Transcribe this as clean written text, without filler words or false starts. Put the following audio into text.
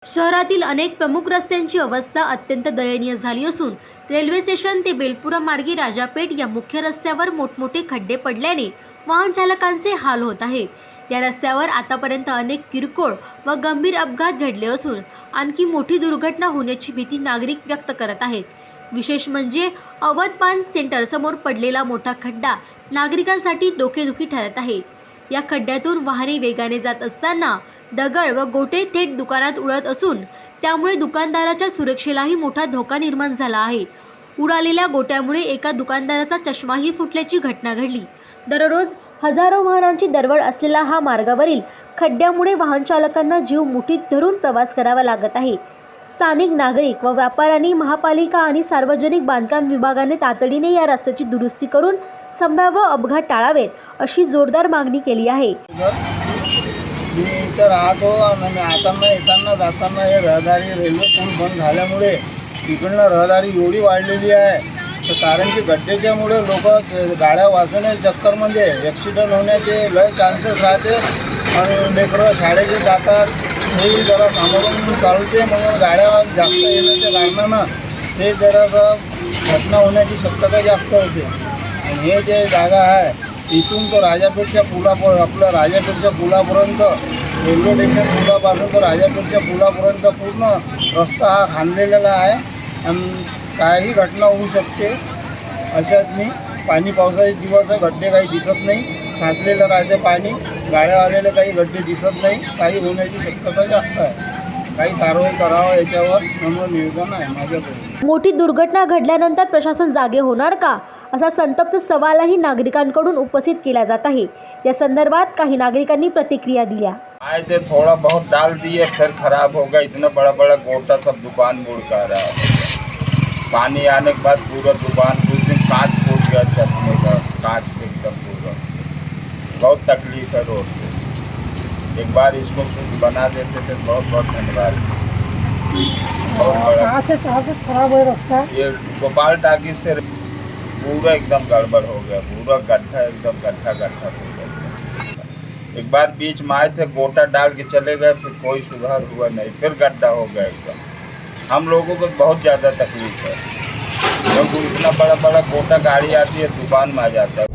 शहरातील अनेक प्रमुख रस्त्यांची अवस्था अत्यंत दयनीय झाली असून रेल्वे स्टेशन ते बेलपुरा मार्गी राजापेठ या मुख्य रस्त्यावर मोठमोठे खड्डे पडल्याने वाहन चालकांचे हाल होत आहेत। या रस्त्यावर आतापर्यंत अनेक किरकोळ व गंभीर अपघात घडले असून आणखी मोठी दुर्घटना होण्याची भीती नागरिक व्यक्त करत आहेत। विशेष म्हणजे अवध पान सेंटर समोर पडलेला मोठा खड्डा नागरिकांसाठी डोकेदुखी ठरत आहे। या खड्ड्यातून वाहने वेगाने जात असताना दगड व गोटे थेट दुकानात उडत असून त्यामुळे दुकानदाराच्या सुरक्षेलाही मोठा धोका निर्माण झाला आहे। उडालेल्या गोट्यामुळे एका दुकानदाराचा चष्माही फुटल्याची घटना घडली। दररोज हजारो वाहनांची दरवळ असलेला हा मार्गावरील खड्ड्यामुळे वाहन चालकांना जीव मुठीत धरून प्रवास करावा लागत आहे। स्थानिक नागरिक व व्यापाऱ्यांनी महापालिका आणि सार्वजनिक बांधकाम विभागाने तातडीने या रस्त्याची दुरुस्ती करून संभाव्य अपघात टाळावेत अशी जोरदार मागणी केली आहे। मी इथं राहतो आणि येताना जाताना हे रहदारी रेल्वे पूल बंद झाल्यामुळे तिकडनं रहदारी एवढी वाढलेली आहे तर कारण की गड्ड्याच्यामुळे लोक गाड्या वाचवण्याच्या चक्करमध्ये ॲक्सिडेंट होण्याचे लय चान्सेस राहते आणि लेकरं शाळेचे जातात हे जरा सामोरून चालते म्हणून गाड्या जास्त येण्याच्या कारणानं हे जरासं घटना होण्याची शक्यता जास्त होते। आणि हे जे जागा आहे इथून तर राजापेठच्या आपलं राजापेठच्या पुलापर्यंत रेल्वे स्टेशन पुलापासून तर राजापेठच्या पुलापर्यंत पूर्ण रस्ता हा खांदलेला आहे आणि काही घटना होऊ शकते अशातनी। पाणी पावसाचे दिवस गड्डे काही दिसत नाही, साचलेलं राहते पाणी, गाड्या आलेले काही गड्डे दिसत नाही, काही होण्याची शक्यता जास्त आहे। काही कारवाई करावं याच्यावर नम्र निवेदन आहे माझ्याकडे। मोठी दुर्घटना घडल्यानंतर प्रशासन जागे होणार का असा संतप्त सवालही नागरिकांकडून उपस्थित केला जात आहे। या संदर्भात काही नागरिकांनी प्रतिक्रिया दिल्या। आए थे थोड़ा बहुत डाल दिए फिर खराब हो गया, इतना बड़ा बड़ा गोटा सब दुकान बुड़ का रहा है। पानी आने के बाद पूरा दुकान उस दिन कांच फूट गया, चश्मे का कांच एकदम पूरा। बहुत तकलीफ है रोड से, एक बार इसको शुद्ध बना देते थे। बहुत बहुत धन्यवाद। कहाँ से खराब है रास्ता? ये गोपाल टाकी से पूरा एकदम गड़बड़ हो गया, पूरा गड्ढा एकदम गड्ढा हो गया। एक बार बीच में आए थे, गोटा डाल के चले गए, फिर कोई सुधार हुआ नहीं, फिर गड्ढा हो गया एकदम। हम लोगों को बहुत ज़्यादा तकलीफ है क्योंकि इतना बड़ा बड़ा गोटा गाड़ी आती है दुकान में आ जाता है।